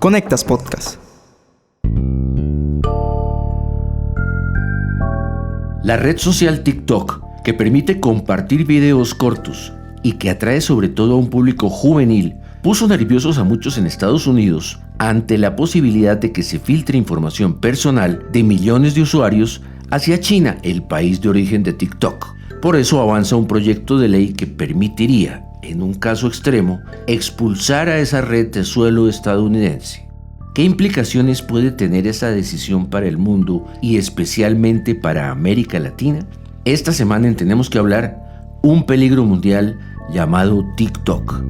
Conectas Podcast. La red social TikTok, que permite compartir videos cortos y que atrae sobre todo a un público juvenil, puso nerviosos a muchos en Estados Unidos ante la posibilidad de que se filtre información personal de millones de usuarios hacia China, el país de origen de TikTok. Por eso avanza un proyecto de ley que permitiría, en un caso extremo, expulsar a esa red de suelo estadounidense. ¿Qué implicaciones puede tener esa decisión para el mundo y especialmente para América Latina? Esta semana en Tenemos que Hablar, un peligro mundial llamado TikTok.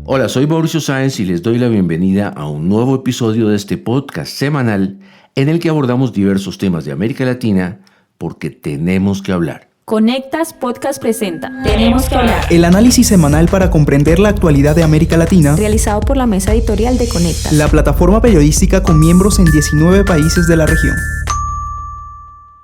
Hola, soy Mauricio Sáenz y les doy la bienvenida a un nuevo episodio de este podcast semanal en el que abordamos diversos temas de América Latina porque tenemos que hablar. Conectas Podcast presenta Tenemos que hablar. El análisis semanal para comprender la actualidad de América Latina, Realizado por la mesa editorial de Conectas, la plataforma periodística con miembros en 19 países de la región.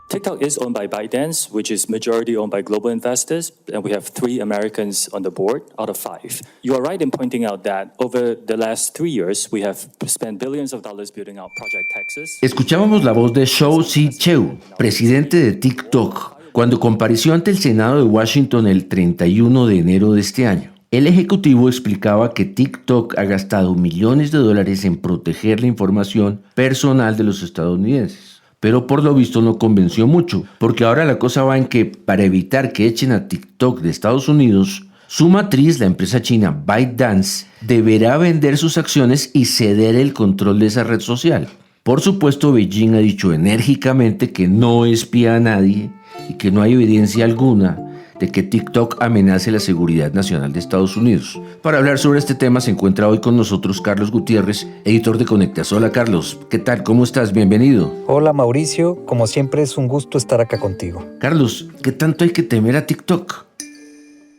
TikTok is owned by ByteDance, which is majority owned by global investors, and we have 3 Americans on the board out of 5. You are right in pointing out that over the last 3 years, we have spent billions of dollars building out Project Texas. Escuchábamos la voz de Shou Zi Chew, presidente de TikTok, cuando compareció ante el Senado de Washington el 31 de enero de este año. El ejecutivo explicaba que TikTok ha gastado millones de dólares en proteger la información personal de los estadounidenses. Pero por lo visto no convenció mucho, porque ahora la cosa va en que para evitar que echen a TikTok de Estados Unidos, su matriz, la empresa china ByteDance, deberá vender sus acciones y ceder el control de esa red social. Por supuesto, Beijing ha dicho enérgicamente que no espía a nadie y que no hay evidencia alguna de que TikTok amenace la seguridad nacional de Estados Unidos. Para hablar sobre este tema se encuentra hoy con nosotros Carlos Gutiérrez, editor de Conectas. Hola Carlos, ¿qué tal? ¿Cómo estás? Bienvenido. Hola Mauricio, como siempre es un gusto estar acá contigo. Carlos, ¿qué tanto hay que temer a TikTok?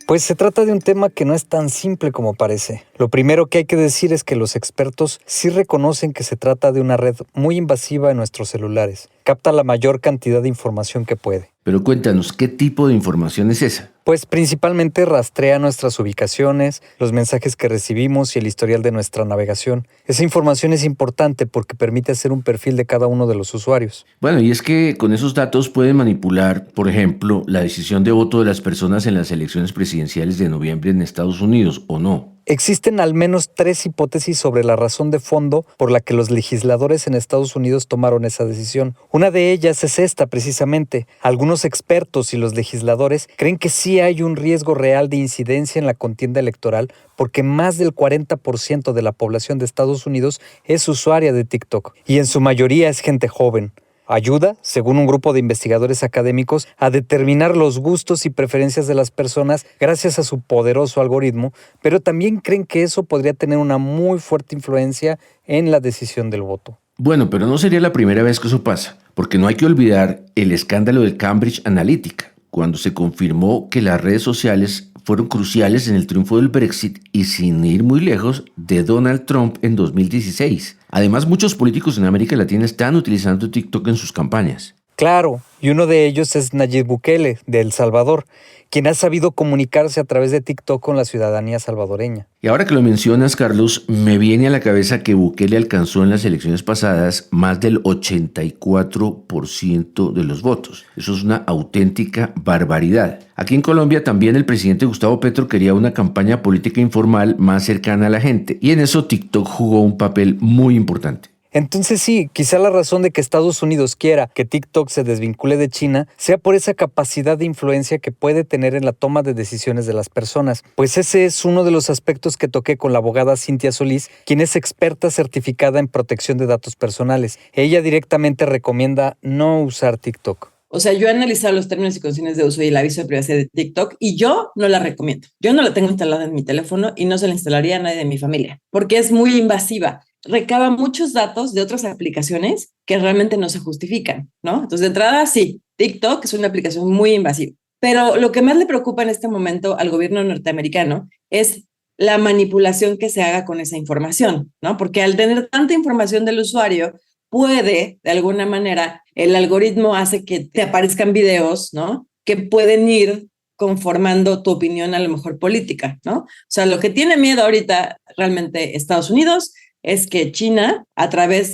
Pues se trata de un tema que no es tan simple como parece. Lo primero que hay que decir es que los expertos sí reconocen que se trata de una red muy invasiva en nuestros celulares. Capta la mayor cantidad de información que puede. Pero cuéntanos, ¿qué tipo de información es esa? Pues principalmente rastrea nuestras ubicaciones, los mensajes que recibimos y el historial de nuestra navegación. Esa información es importante porque permite hacer un perfil de cada uno de los usuarios. Bueno, y es que con esos datos pueden manipular, por ejemplo, la decisión de voto de las personas en las elecciones presidenciales de noviembre en Estados Unidos, ¿o no? Existen al menos 3 hipótesis sobre la razón de fondo por la que los legisladores en Estados Unidos tomaron esa decisión. Una de ellas es esta, precisamente. Algunos expertos y los legisladores creen que sí hay un riesgo real de incidencia en la contienda electoral porque más del 40% de la población de Estados Unidos es usuaria de TikTok y en su mayoría es gente joven. Ayuda, según un grupo de investigadores académicos, a determinar los gustos y preferencias de las personas gracias a su poderoso algoritmo, pero también creen que eso podría tener una muy fuerte influencia en la decisión del voto. Bueno, pero no sería la primera vez que eso pasa, porque no hay que olvidar el escándalo de Cambridge Analytica, cuando se confirmó que las redes sociales fueron cruciales en el triunfo del Brexit y, sin ir muy lejos, de Donald Trump en 2016. Además, muchos políticos en América Latina están utilizando TikTok en sus campañas. Claro, y uno de ellos es Nayib Bukele, de El Salvador, quien ha sabido comunicarse a través de TikTok con la ciudadanía salvadoreña. Y ahora que lo mencionas, Carlos, me viene a la cabeza que Bukele alcanzó en las elecciones pasadas más del 84% de los votos. Eso es una auténtica barbaridad. Aquí en Colombia también el presidente Gustavo Petro quería una campaña política informal más cercana a la gente, y en eso TikTok jugó un papel muy importante. Entonces sí, quizá la razón de que Estados Unidos quiera que TikTok se desvincule de China sea por esa capacidad de influencia que puede tener en la toma de decisiones de las personas. Pues ese es uno de los aspectos que toqué con la abogada Cintia Solís, quien es experta certificada en protección de datos personales. Ella directamente recomienda no usar TikTok. O sea, yo he analizado los términos y condiciones de uso y el aviso de privacidad de TikTok y yo no la recomiendo. Yo no la tengo instalada en mi teléfono y no se la instalaría a nadie de mi familia porque es muy invasiva. Recaba muchos datos de otras aplicaciones que realmente no se justifican, ¿no? Entonces, de entrada, sí, TikTok es una aplicación muy invasiva. Pero lo que más le preocupa en este momento al gobierno norteamericano es la manipulación que se haga con esa información, ¿no? Porque al tener tanta información del usuario, puede, de alguna manera, el algoritmo hace que te aparezcan videos, ¿no? Que pueden ir conformando tu opinión a lo mejor política, ¿no? O sea, lo que tiene miedo ahorita realmente Estados Unidos es que China,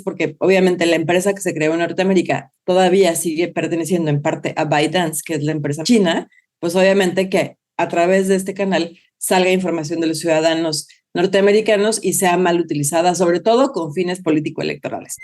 porque obviamente la empresa que se creó en Norteamérica todavía sigue perteneciendo en parte a ByteDance, que es la empresa china, pues obviamente que a través de este canal salga información de los ciudadanos norteamericanos y sea mal utilizada, sobre todo con fines político-electorales.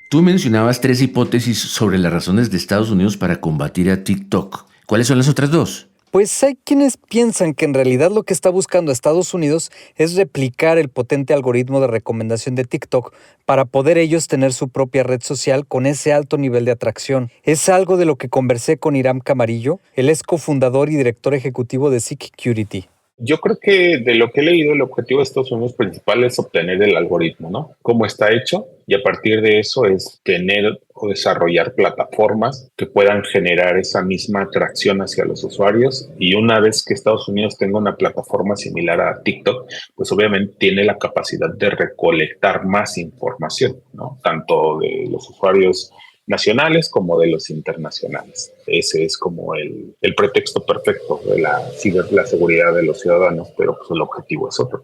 Tú mencionabas 3 hipótesis sobre las razones de Estados Unidos para combatir a TikTok. ¿Cuáles son las otras 2? Pues hay quienes piensan que en realidad lo que está buscando Estados Unidos es replicar el potente algoritmo de recomendación de TikTok para poder ellos tener su propia red social con ese alto nivel de atracción. Es algo de lo que conversé con Hiram Camarillo, él es cofundador y director ejecutivo de Security. Yo creo que de lo que he leído, el objetivo de Estados Unidos principal es obtener el algoritmo, ¿no? Cómo está hecho, y a partir de eso es tener o desarrollar plataformas que puedan generar esa misma atracción hacia los usuarios. Y una vez que Estados Unidos tenga una plataforma similar a TikTok, pues obviamente tiene la capacidad de recolectar más información, ¿no? Tanto de los usuarios nacionales como de los internacionales. Ese es como el pretexto perfecto de la seguridad de los ciudadanos, pero pues el objetivo es otro.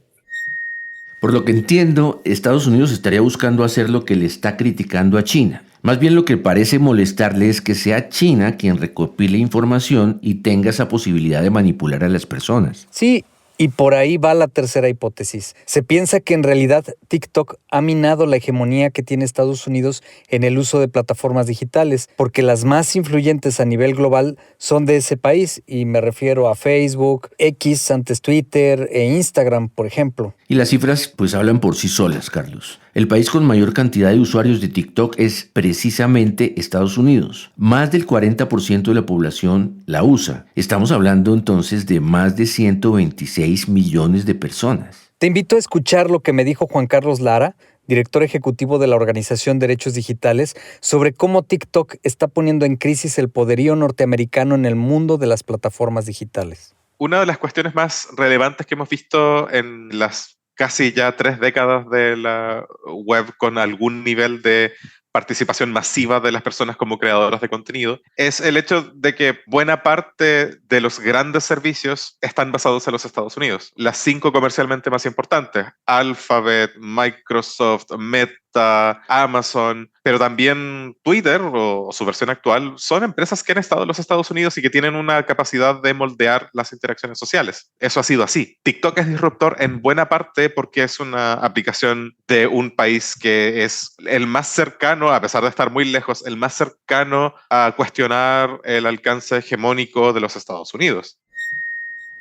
Por lo que entiendo, Estados Unidos estaría buscando hacer lo que le está criticando a China. Más bien lo que parece molestarle es que sea China quien recopile información y tenga esa posibilidad de manipular a las personas. Sí, y por ahí va la tercera hipótesis. Se piensa que en realidad TikTok ha minado la hegemonía que tiene Estados Unidos en el uso de plataformas digitales, porque las más influyentes a nivel global son de ese país, y me refiero a Facebook, X, antes Twitter e Instagram, por ejemplo. Y las cifras pues hablan por sí solas, Carlos. El país con mayor cantidad de usuarios de TikTok es precisamente Estados Unidos. Más del 40% de la población la usa. Estamos hablando entonces de más de 126 millones de personas. Te invito a escuchar lo que me dijo Juan Carlos Lara, director ejecutivo de la organización Derechos Digitales, sobre cómo TikTok está poniendo en crisis el poderío norteamericano en el mundo de las plataformas digitales. Una de las cuestiones más relevantes que hemos visto en las casi ya 3 décadas de la web con algún nivel de participación masiva de las personas como creadoras de contenido, es el hecho de que buena parte de los grandes servicios están basados en los Estados Unidos. Las 5 comercialmente más importantes, Alphabet, Microsoft, Meta, Amazon, pero también Twitter o su versión actual, son empresas que han estado en los Estados Unidos y que tienen una capacidad de moldear las interacciones sociales. Eso ha sido así. TikTok es disruptor en buena parte porque es una aplicación de un país que es el más cercano, a pesar de estar muy lejos, el más cercano a cuestionar el alcance hegemónico de los Estados Unidos.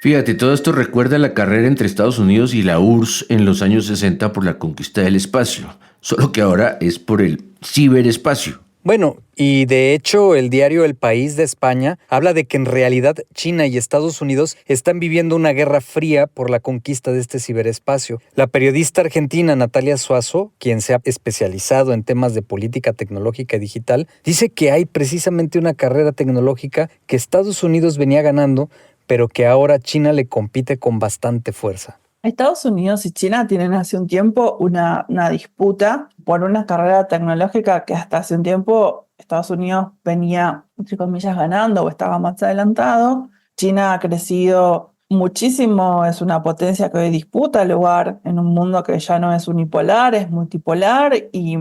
Fíjate, todo esto recuerda la carrera entre Estados Unidos y la URSS en los años 60 por la conquista del espacio, solo que ahora es por el ciberespacio. Bueno, y de hecho el diario El País de España habla de que en realidad China y Estados Unidos están viviendo una guerra fría por la conquista de este ciberespacio. La periodista argentina Natalia Suazo, quien se ha especializado en temas de política tecnológica y digital, dice que hay precisamente una carrera tecnológica que Estados Unidos venía ganando, pero que ahora China le compite con bastante fuerza. Estados Unidos y China tienen hace un tiempo una disputa por una carrera tecnológica que hasta hace un tiempo Estados Unidos venía, entre comillas, ganando o estaba más adelantado. China ha crecido muchísimo, es una potencia que hoy disputa lugar en un mundo que ya no es unipolar, es multipolar, y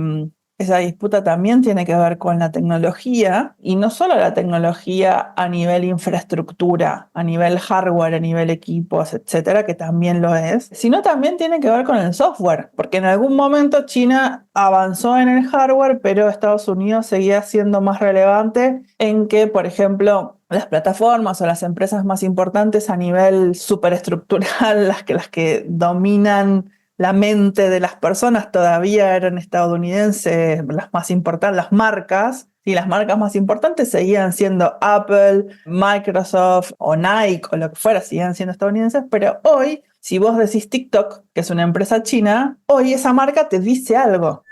esa disputa también tiene que ver con la tecnología, y no solo la tecnología a nivel infraestructura, a nivel hardware, a nivel equipos, etcétera, que también lo es, sino también tiene que ver con el software, porque en algún momento China avanzó en el hardware, pero Estados Unidos seguía siendo más relevante en que, por ejemplo, las plataformas o las empresas más importantes a nivel superestructural, las que dominan la mente de las personas, todavía eran estadounidenses, las más importantes, las marcas, y las marcas más importantes seguían siendo Apple, Microsoft o Nike o lo que fuera, seguían siendo estadounidenses, pero hoy, si vos decís TikTok, que es una empresa china, hoy esa marca te dice algo.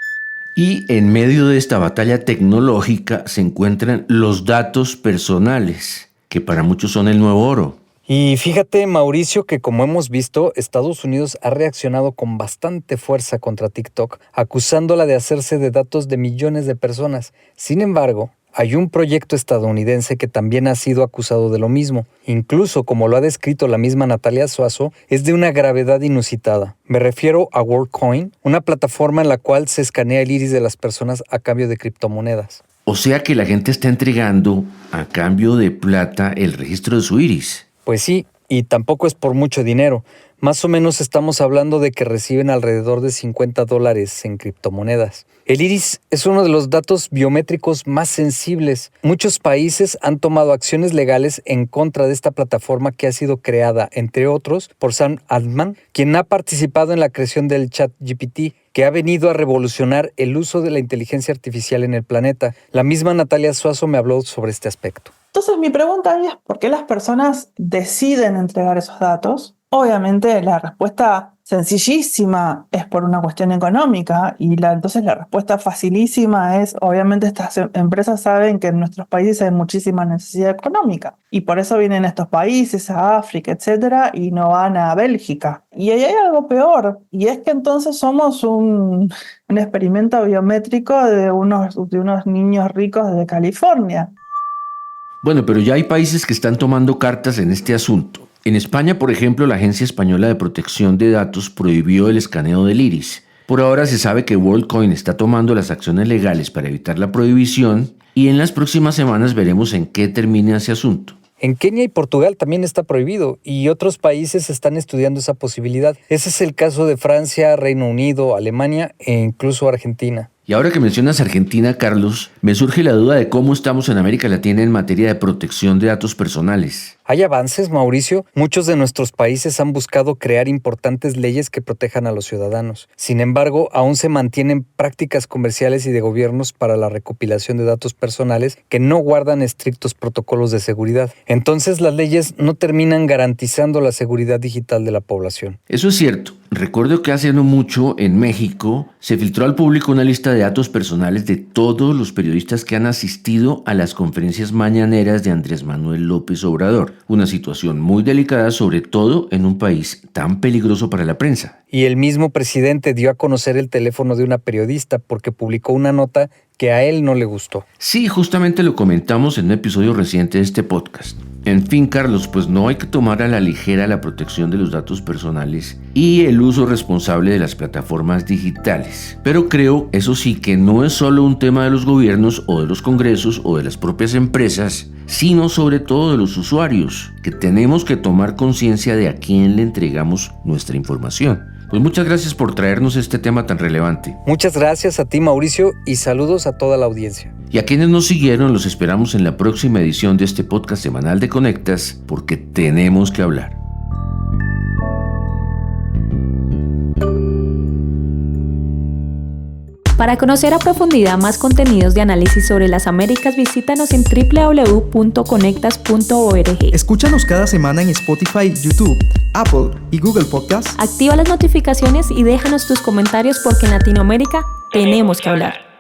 Y en medio de esta batalla tecnológica se encuentran los datos personales, que para muchos son el nuevo oro. Y fíjate, Mauricio, que como hemos visto, Estados Unidos ha reaccionado con bastante fuerza contra TikTok, acusándola de hacerse de datos de millones de personas. Sin embargo, Hay un proyecto estadounidense que también ha sido acusado de lo mismo. Incluso, como lo ha descrito la misma Natalia Suazo, es de una gravedad inusitada. Me refiero a WorldCoin, una plataforma en la cual se escanea el iris de las personas a cambio de criptomonedas. O sea que la gente está entregando a cambio de plata el registro de su iris. Pues sí, y tampoco es por mucho dinero. Más o menos estamos hablando de que reciben alrededor de $50 en criptomonedas. El iris es uno de los datos biométricos más sensibles. Muchos países han tomado acciones legales en contra de esta plataforma que ha sido creada, entre otros, por Sam Altman, quien ha participado en la creación del ChatGPT, que ha venido a revolucionar el uso de la inteligencia artificial en el planeta. La misma Natalia Suazo me habló sobre este aspecto. Entonces mi pregunta es, ¿por qué las personas deciden entregar esos datos? Obviamente la respuesta sencillísima es por una cuestión económica y entonces la respuesta facilísima es, obviamente estas empresas saben que en nuestros países hay muchísima necesidad económica y por eso vienen a estos países, a África, etcétera, y no van a Bélgica. Y ahí hay algo peor, y es que entonces somos un experimento biométrico de unos niños ricos de California. Bueno, pero ya hay países que están tomando cartas en este asunto. En España, por ejemplo, la Agencia Española de Protección de Datos prohibió el escaneo del iris. Por ahora se sabe que WorldCoin está tomando las acciones legales para evitar la prohibición y en las próximas semanas veremos en qué termina ese asunto. En Kenia y Portugal también está prohibido y otros países están estudiando esa posibilidad. Ese es el caso de Francia, Reino Unido, Alemania e incluso Argentina. Y ahora que mencionas Argentina, Carlos, me surge la duda de cómo estamos en América Latina en materia de protección de datos personales. ¿Hay avances, Mauricio? Muchos de nuestros países han buscado crear importantes leyes que protejan a los ciudadanos. Sin embargo, aún se mantienen prácticas comerciales y de gobiernos para la recopilación de datos personales que no guardan estrictos protocolos de seguridad. Entonces, las leyes no terminan garantizando la seguridad digital de la población. Eso es cierto. Recuerdo que hace no mucho, en México, se filtró al público una lista de datos personales de todos los periodistas que han asistido a las conferencias mañaneras de Andrés Manuel López Obrador. Una situación muy delicada, sobre todo en un país tan peligroso para la prensa. Y el mismo presidente dio a conocer el teléfono de una periodista porque publicó una nota que a él no le gustó. Sí, justamente lo comentamos en un episodio reciente de este podcast. En fin, Carlos, pues no hay que tomar a la ligera la protección de los datos personales y el uso responsable de las plataformas digitales. Pero creo, eso sí, que no es solo un tema de los gobiernos o de los congresos o de las propias empresas, sino sobre todo de los usuarios, que tenemos que tomar conciencia de a quién le entregamos nuestra información. Pues muchas gracias por traernos este tema tan relevante. Muchas gracias a ti, Mauricio, y saludos a toda la audiencia. Y a quienes nos siguieron, los esperamos en la próxima edición de este podcast semanal de Conectas, porque tenemos que hablar. Para conocer a profundidad más contenidos de análisis sobre las Américas, visítanos en www.conectas.org. Escúchanos cada semana en Spotify, YouTube, Apple y Google Podcasts. Activa las notificaciones y déjanos tus comentarios porque en Latinoamérica tenemos que hablar.